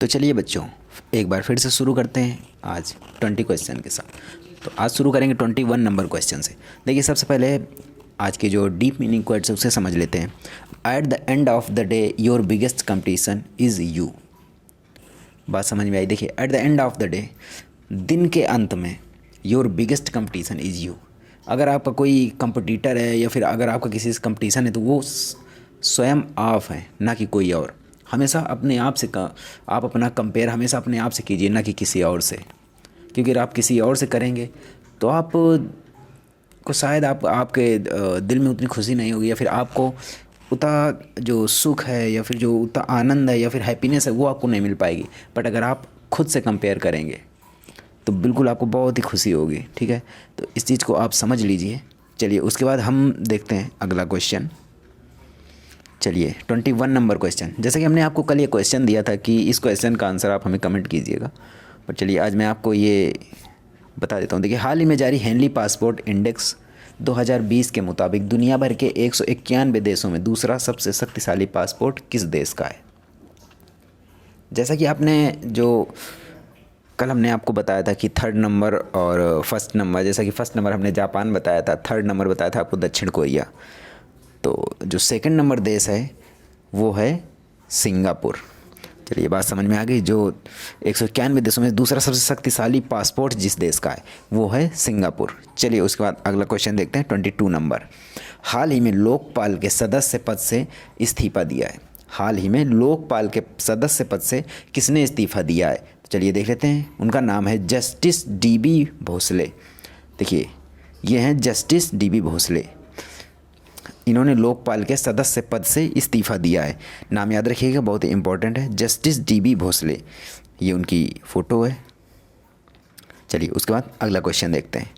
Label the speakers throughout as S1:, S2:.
S1: तो चलिए बच्चों, एक बार फिर से शुरू करते हैं आज 20 क्वेश्चन के साथ। तो आज शुरू करेंगे 21 नंबर क्वेश्चन से। देखिए, सबसे पहले आज के जो डीप मीनिंग वर्ड्स है उसे समझ लेते हैं। At the end of the day your biggest competition is you. बात समझ में आई? देखिए, at the end of the day, दिन के अंत में, your biggest competition is you. अगर आपका कोई कंपटीटर है या फिर अगर आपका किसी से कंपटीशन है तो वो स्वयं आप हैं, ना कि कोई और। हमेशा अपने आप से आप अपना कंपेयर हमेशा अपने आप से कीजिए, ना कि किसी और से। क्योंकि अगर आप किसी और से करेंगे तो आप को शायद आपके दिल में उतनी खुशी नहीं होगी, या फिर आपको उतना जो सुख है या फिर जो उतना आनंद है या फिर हैप्पीनेस है वो आपको नहीं मिल पाएगी। बट अगर आप खुद से कंपेयर करेंगे तो बिल्कुल आपको बहुत ही खुशी होगी। ठीक है, तो इस चीज़ को आप समझ लीजिए। चलिए, उसके बाद हम देखते हैं अगला क्वेश्चन। चलिए, 21 नंबर क्वेश्चन। जैसे कि हमने आपको कल ये क्वेश्चन दिया था कि इस क्वेश्चन का आंसर आप हमें कमेंट कीजिएगा, पर चलिए आज मैं आपको ये बता देता हूँ। देखिए, हाल ही में जारी हेनली पासपोर्ट इंडेक्स 2020 के मुताबिक दुनिया भर के 191 देशों में दूसरा सबसे शक्तिशाली पासपोर्ट किस देश का है? जैसा कि आपने जो कल हमने आपको बताया था कि थर्ड नंबर और फर्स्ट नंबर, जैसा कि फर्स्ट नंबर हमने जापान बताया था, थर्ड नंबर बताया था आपको दक्षिण कोरिया। तो जो सेकंड नंबर देश है वो है सिंगापुर। चलिए, बात समझ में आ गई। जो 191 देशों में दूसरा सबसे शक्तिशाली पासपोर्ट जिस देश का है वो है सिंगापुर। चलिए, उसके बाद अगला क्वेश्चन देखते हैं 22 नंबर। हाल ही में लोकपाल के सदस्य पद से इस्तीफा दिया है। हाल ही में लोकपाल के सदस्य पद से किसने इस्तीफा दिया है? तो चलिए देख लेते हैं। उनका नाम है जस्टिस DB भोसले। देखिए, ये हैं जस्टिस DB भोसले। इन्होंने लोकपाल के सदस्य पद से इस्तीफ़ा दिया है। नाम याद रखिएगा, बहुत ही इंपॉर्टेंट है, जस्टिस DB भोसले। ये उनकी फ़ोटो है। चलिए, उसके बाद अगला क्वेश्चन देखते हैं।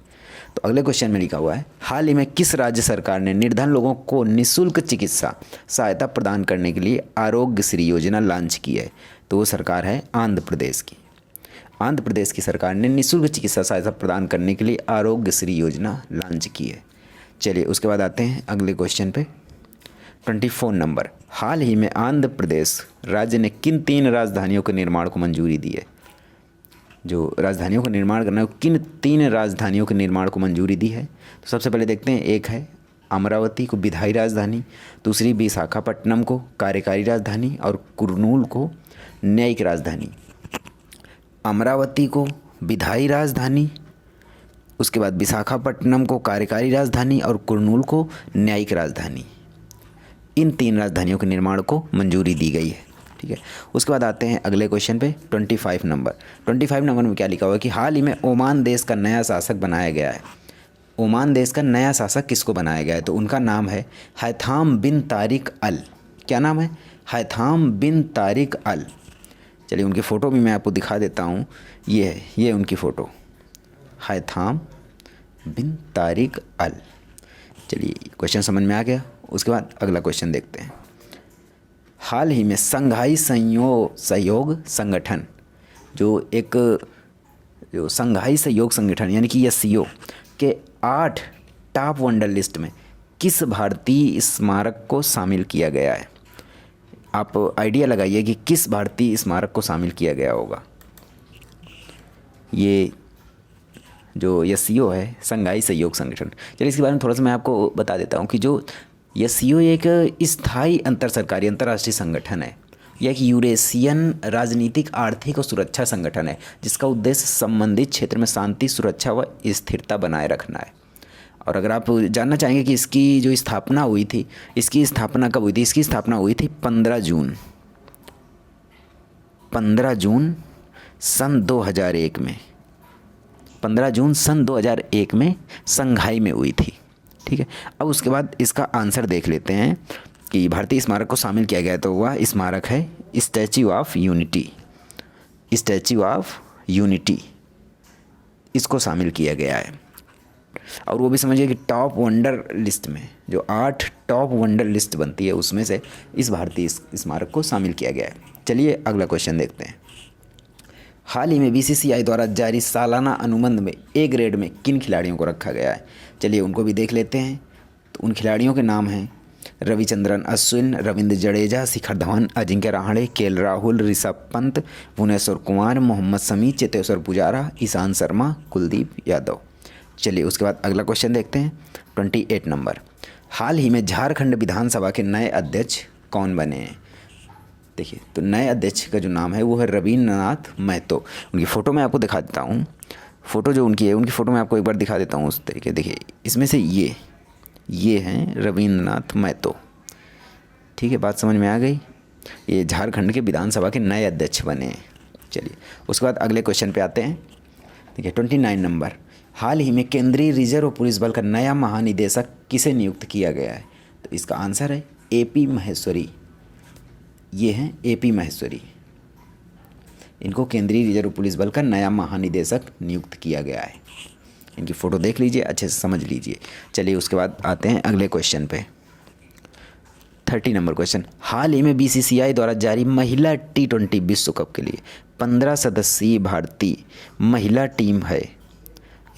S1: तो अगले क्वेश्चन में लिखा हुआ है, हाल ही में किस राज्य सरकार ने निर्धन लोगों को निःशुल्क चिकित्सा सहायता प्रदान करने के लिए आरोग्य श्री योजना लॉन्च की है? तो वो सरकार है आंध्र प्रदेश की। आंध्र प्रदेश की सरकार ने निःशुल्क चिकित्सा सहायता प्रदान करने के लिए आरोग्य श्री योजना लॉन्च की है। चलिए, उसके बाद आते हैं अगले क्वेश्चन पे। 24 नंबर। हाल ही में आंध्र प्रदेश राज्य ने किन 3 राजधानियों के निर्माण को मंजूरी दी है? जो राजधानियों का निर्माण करना है, किन 3 राजधानियों के निर्माण को मंजूरी दी है? तो सबसे पहले देखते हैं। एक है अमरावती को विधायी राजधानी, दूसरी विशाखापट्टनम को कार्यकारी राजधानी और कुर्नूल को न्यायिक राजधानी। अमरावती को विधायी राजधानी, उसके बाद विशाखापट्टनम को कार्यकारी राजधानी और कुर्नूल को न्यायिक राजधानी। इन 3 राजधानियों के निर्माण को मंजूरी दी गई है। ठीक है, उसके बाद आते हैं अगले क्वेश्चन पे। 25 नंबर। 25 नंबर में क्या लिखा हुआ है कि हाल ही में ओमान देश का नया शासक बनाया गया है। ओमान देश का नया शासक किसको बनाया गया है? तो उनका नाम है हैथाम बिन तारिक अल। क्या नाम है? हैथाम बिन तारिक अल। चलिए, उनकी फ़ोटो भी मैं आपको दिखा देता हूँ। ये है, ये उनकी फ़ोटो, हैथाम बिन तारिक अल। चलिए, क्वेश्चन समझ में आ गया। उसके बाद अगला क्वेश्चन देखते हैं। हाल ही में संघाई सहयोग संगठन, जो संघाई सहयोग संगठन यानी कि SCO के 8 टॉप वंडर लिस्ट में किस भारतीय स्मारक को शामिल किया गया है? आप आइडिया लगाइए कि किस भारतीय स्मारक को शामिल किया गया होगा। ये जो SCO है, संघाई सहयोग संगठन। चलिए, इसके बारे में थोड़ा सा मैं आपको बता देता हूँ कि जो SCO एक स्थायी अंतर सरकारी अंतर्राष्ट्रीय संगठन है। यह एक यूरेशियन राजनीतिक, आर्थिक और सुरक्षा संगठन है जिसका उद्देश्य संबंधित क्षेत्र में शांति, सुरक्षा व स्थिरता बनाए रखना है। और अगर आप जानना चाहेंगे कि इसकी जो स्थापना हुई थी, इसकी स्थापना कब हुई थी? इसकी स्थापना हुई थी 15 जून सन 2001 में। 15 जून सन 2001 में संघाई में हुई थी। ठीक है, अब उसके बाद इसका आंसर देख लेते हैं कि भारतीय स्मारक को शामिल किया गया, तो वह स्मारक है statue of unity. Statue of unity इसको शामिल किया गया है। और वो भी समझिए कि टॉप वंडर लिस्ट में जो 8 टॉप वंडर लिस्ट बनती है उसमें से इस भारतीय स्मारक को शामिल किया गया है। चलिए, अगला क्वेश्चन देखते हैं। हाल ही में BCCI द्वारा जारी सालाना अनुबंध में A ग्रेड में किन खिलाड़ियों को रखा गया है? चलिए, उनको भी देख लेते हैं। तो उन खिलाड़ियों के नाम हैं रविचंद्रन अश्विन, रविंद्र जडेजा, शिखर धवन, अजिंक्य रहाणे, केएल राहुल, ऋषभ पंत, भुवनेश्वर कुमार, मोहम्मद शमी, चेतेश्वर पुजारा, ईशांत शर्मा, कुलदीप यादव। चलिए उसके बाद अगला क्वेश्चन देखते हैं 28 नंबर। हाल ही में झारखंड विधानसभा के नए अध्यक्ष कौन बने हैं? देखिए तो नए अध्यक्ष का जो नाम है वो है रविन्द्रनाथ महतो। उनकी फ़ोटो मैं आपको दिखा देता हूँ। फ़ोटो जो उनकी है, उनकी फ़ोटो मैं आपको एक बार दिखा देता हूँ उस तरीके। देखिए इसमें से ये हैं रविन्द्रनाथ महतो। ठीक है, बात समझ में आ गई। ये झारखंड के विधानसभा के नए अध्यक्ष बने हैं। चलिए उसके बाद अगले क्वेश्चन पे आते हैं। देखिए 29 नंबर। हाल ही में केंद्रीय रिजर्व पुलिस बल का नया महानिदेशक किसे नियुक्त किया गया है? तो इसका आंसर है AP महेश्वरी। ये हैं AP महेश्वरी। इनको केंद्रीय रिजर्व पुलिस बल का नया महानिदेशक नियुक्त किया गया है। इनकी फ़ोटो देख लीजिए, अच्छे से समझ लीजिए। चलिए उसके बाद आते हैं अगले क्वेश्चन पे। 30 नंबर क्वेश्चन। हाल ही में BCCI द्वारा जारी महिला T20 विश्व कप के लिए 15 सदस्यीय भारतीय महिला टीम है।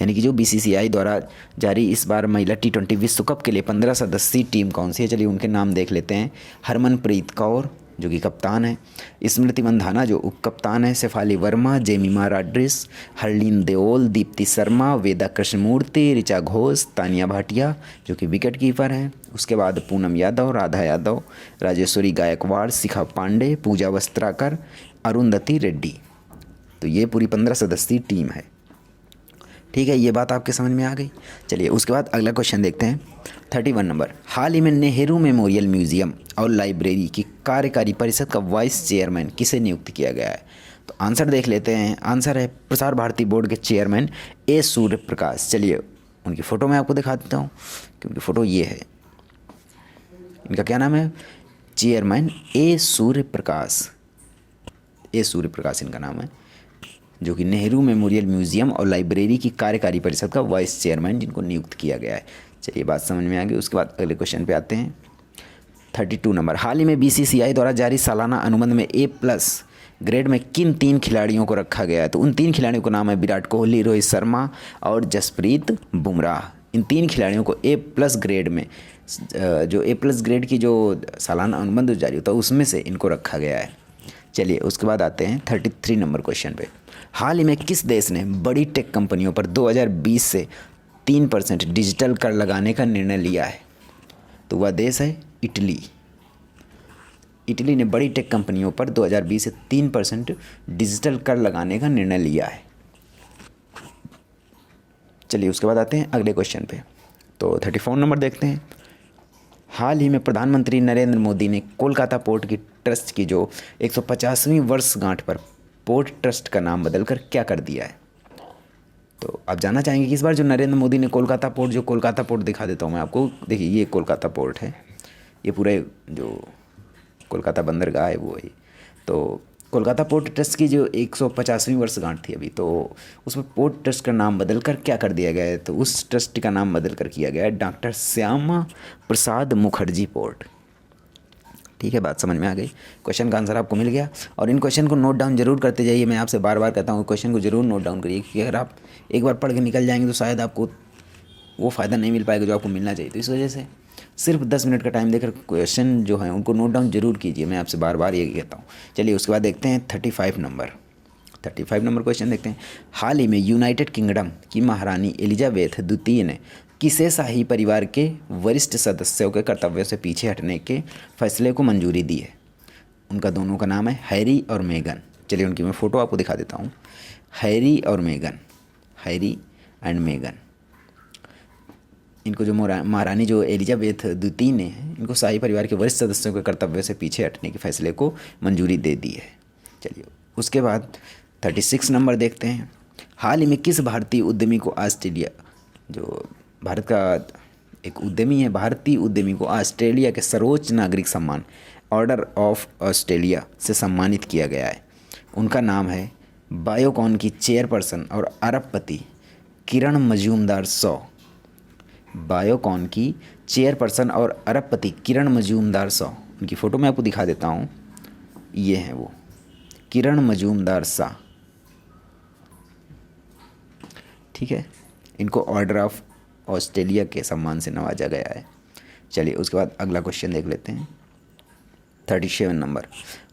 S1: यानी कि जो BCCI द्वारा जारी इस बार महिला T20 विश्व कप के लिए 15 सदस्यीय टीम कौन सी है? चलिए उनके नाम देख लेते हैं। हरमनप्रीत कौर जो कि कप्तान है, स्मृति मंधाना जो उप कप्तान है, शेफाली वर्मा, जेमिमा रॉड्रिग्स, हरलीन देओल, दीप्ति शर्मा, वेदा कृष्णमूर्ति, ऋचा घोष, तानिया भाटिया जो कि विकेट कीपर हैं। उसके बाद पूनम यादव, राधा यादव, राजेश्वरी गायकवाड़, शिखा पांडे, पूजा वस्त्राकर, अरुंधति रेड्डी। तो ये पूरी 15 सदस्यीय टीम है। ठीक है, ये बात आपके समझ में आ गई। चलिए उसके बाद अगला क्वेश्चन देखते हैं 31 नंबर। हाल ही में नेहरू मेमोरियल म्यूजियम और लाइब्रेरी की कार्यकारी परिषद का वाइस चेयरमैन किसे नियुक्त किया गया है? तो आंसर देख लेते हैं। आंसर है प्रसार भारती बोर्ड के चेयरमैन A सूर्य प्रकाश। चलिए उनकी फ़ोटो मैं आपको दिखा देता हूँ कि उनकी फ़ोटो ये है। इनका क्या नाम है? Chairman A Surya Prakash. A Surya Prakash इनका नाम है, जो कि नेहरू मेमोरियल म्यूजियम और लाइब्रेरी की कार्यकारी परिषद का वाइस चेयरमैन जिनको नियुक्त किया गया है। चलिए बात समझ में आ गई। उसके बाद अगले क्वेश्चन पे आते हैं 32 नंबर। हाल ही में BCCI द्वारा जारी सालाना अनुबंध में A+ ग्रेड में किन 3 खिलाड़ियों को रखा गया है? तो उन 3 खिलाड़ियों का नाम है विराट कोहली, रोहित शर्मा और जसप्रीत बुमराह। इन 3 खिलाड़ियों को A+ ग्रेड में, जो A+ ग्रेड की जो सालाना अनुबंध जारी होता है उसमें से इनको रखा गया है। चलिए उसके बाद आते हैं 33 नंबर क्वेश्चन पे। हाल ही में किस देश ने बड़ी टेक कंपनियों पर 2020 से 3% डिजिटल कर लगाने का निर्णय लिया है? तो वह देश है इटली। इटली ने बड़ी टेक कंपनियों पर 2020 से 3% डिजिटल कर लगाने का निर्णय लिया है। चलिए उसके बाद आते हैं अगले क्वेश्चन पे। तो 34 नंबर देखते हैं। हाल ही में प्रधानमंत्री नरेंद्र मोदी ने कोलकाता पोर्ट की ट्रस्ट की जो 150वीं वर्षगांठ पर पोर्ट ट्रस्ट का नाम बदलकर क्या कर दिया है? तो आप जानना चाहेंगे कि इस बार जो नरेंद्र मोदी ने कोलकाता पोर्ट दिखा देता हूँ मैं आपको। देखिए ये कोलकाता पोर्ट है, ये पूरे जो कोलकाता बंदरगाह है वो है। तो कोलकाता पोर्ट ट्रस्ट की जो 150वीं वर्षगांठ थी अभी, तो उसमें पोर्ट ट्रस्ट का नाम बदलकर क्या कर दिया गया है? तो उस ट्रस्ट का नाम बदलकर किया गया है डॉक्टर श्यामा प्रसाद मुखर्जी पोर्ट। ठीक है, बात समझ में आ गई। क्वेश्चन का आंसर आपको मिल गया। और इन क्वेश्चन को नोट डाउन जरूर करते जाइए। मैं आपसे बार बार कहता हूँ क्वेश्चन को जरूर नोट डाउन करिए, क्योंकि अगर आप एक बार पढ़ के निकल जाएंगे तो शायद आपको वो फ़ायदा नहीं मिल पाएगा जो आपको मिलना चाहिए। तो इस वजह से सिर्फ 10 मिनट का टाइम देकर क्वेश्चन जो है उनको नोट डाउन जरूर कीजिए। मैं आपसे बार बार ये कहता हूँ। चलिए उसके बाद देखते हैं 35 नंबर क्वेश्चन देखते हैं। हाल ही में यूनाइटेड किंगडम की महारानी एलिजाबेथ द्वितीय ने किसे शाही परिवार के वरिष्ठ सदस्यों के कर्तव्यों से पीछे हटने के फैसले को मंजूरी दी है? उनका दोनों का नाम है हैरी और मेगन। चलिए उनकी मैं फ़ोटो आपको दिखा देता हूँ। Harry and Megan. इनको जो महारानी जो एलिजाबेथ द्वितीय ने इनको शाही परिवार के वरिष्ठ सदस्यों के कर्तव्यों से पीछे हटने के फैसले को मंजूरी दे दी है। चलिए उसके बाद 36 नंबर देखते हैं। हाल ही में किस भारतीय उद्यमी को ऑस्ट्रेलिया, जो भारत का एक उद्यमी है, भारतीय उद्यमी को ऑस्ट्रेलिया के सर्वोच्च नागरिक सम्मान ऑर्डर ऑफ ऑस्ट्रेलिया से सम्मानित किया गया है? उनका नाम है बायोकॉन की चेयरपर्सन और अरबपति किरण मजूमदार शॉ। बायोकॉन की चेयरपर्सन और अरबपति किरण मजूमदार शॉ। उनकी फ़ोटो मैं आपको दिखा देता हूँ। ये हैं वो किरण मजूमदार शाह। ठीक है, इनको ऑर्डर ऑफ ऑस्ट्रेलिया के सम्मान से नवाजा गया है। चलिए उसके बाद अगला क्वेश्चन देख लेते हैं 37 नंबर।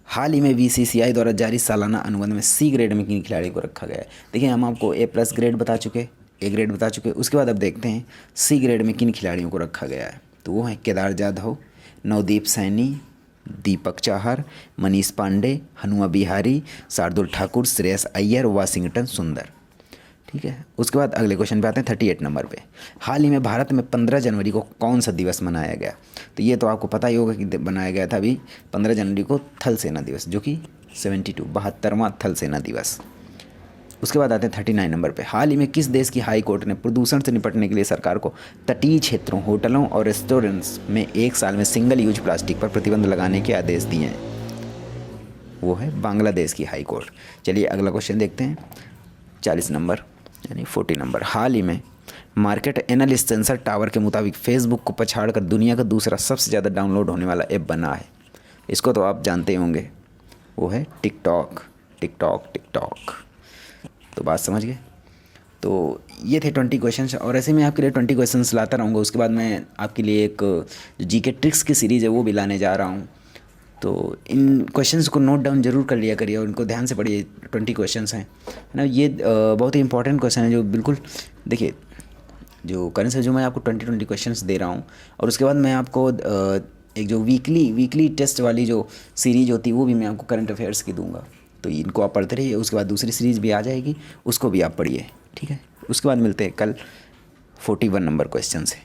S1: हाल ही में बीसीसीआई द्वारा जारी सालाना अनुबंध में सी ग्रेड में किन खिलाड़ी को रखा गया है। देखिए हम आपको A+ ग्रेड बता चुके, ए ग्रेड बता चुके, उसके बाद अब देखते हैं सी ग्रेड में किन खिलाड़ियों को रखा गया है। तो वो हैं केदार जाधव, नवदीप सैनी, दीपक चाहर, मनीष पांडे, हनुमा बिहारी, शार्दुल ठाकुर, श्रेयस अय्यर, वाशिंगटन सुंदर। ठीक है, उसके बाद अगले क्वेश्चन पे आते हैं 38 नंबर पे। हाल ही में भारत में 15 जनवरी को कौन सा दिवस मनाया गया। तो ये तो आपको पता ही होगा कि बनाया गया था अभी 15 जनवरी को थल सेना दिवस, जो कि 72वां थल सेना दिवस। उसके बाद आते हैं 39 नंबर पे। हाल ही में किस देश की हाई कोर्ट ने प्रदूषण से निपटने के लिए सरकार को तटीय क्षेत्रों, होटलों और रेस्टोरेंट्स में 1 साल में सिंगल यूज प्लास्टिक पर प्रतिबंध लगाने के आदेश दिए हैं। वो है बांग्लादेश की हाई कोर्ट। चलिए अगला क्वेश्चन देखते हैं 40 नंबर यानी 40 नंबर। हाल ही में मार्केट एनालिस्ट सेंसर टावर के मुताबिक फेसबुक को पछाड़कर दुनिया का दूसरा सबसे ज़्यादा डाउनलोड होने वाला ऐप बना है। इसको तो आप जानते ही होंगे, वो है टिकटॉक। तो बात समझ गए। तो ये थे 20 क्वेश्चंस, और ऐसे मैं आपके लिए 20 क्वेश्चंस लाता रहूँगा। उसके बाद मैं आपके लिए एक जीके ट्रिक्स की सीरीज़ है वो भी लाने जा रहा हूँ। तो इन क्वेश्चंस को नोट डाउन जरूर कर लिया करिए और इनको ध्यान से पढ़िए। 20 क्वेश्चंस हैं, है ना। ये बहुत ही इंपॉर्टेंट क्वेश्चन है जो बिल्कुल, देखिए जो करंट से जो मैं आपको 20 क्वेश्चंस दे रहा हूँ, और उसके बाद मैं आपको एक जो वीकली टेस्ट वाली जो सीरीज होती है वो भी मैं आपको करंट अफेयर्स की दूंगा। तो इनको आप पढ़ते रहिए। उसके बाद दूसरी सीरीज़ भी आ जाएगी, उसको भी आप पढ़िए, ठीक है। उसके बाद मिलते हैं कल 41 नंबर क्वेश्चन से।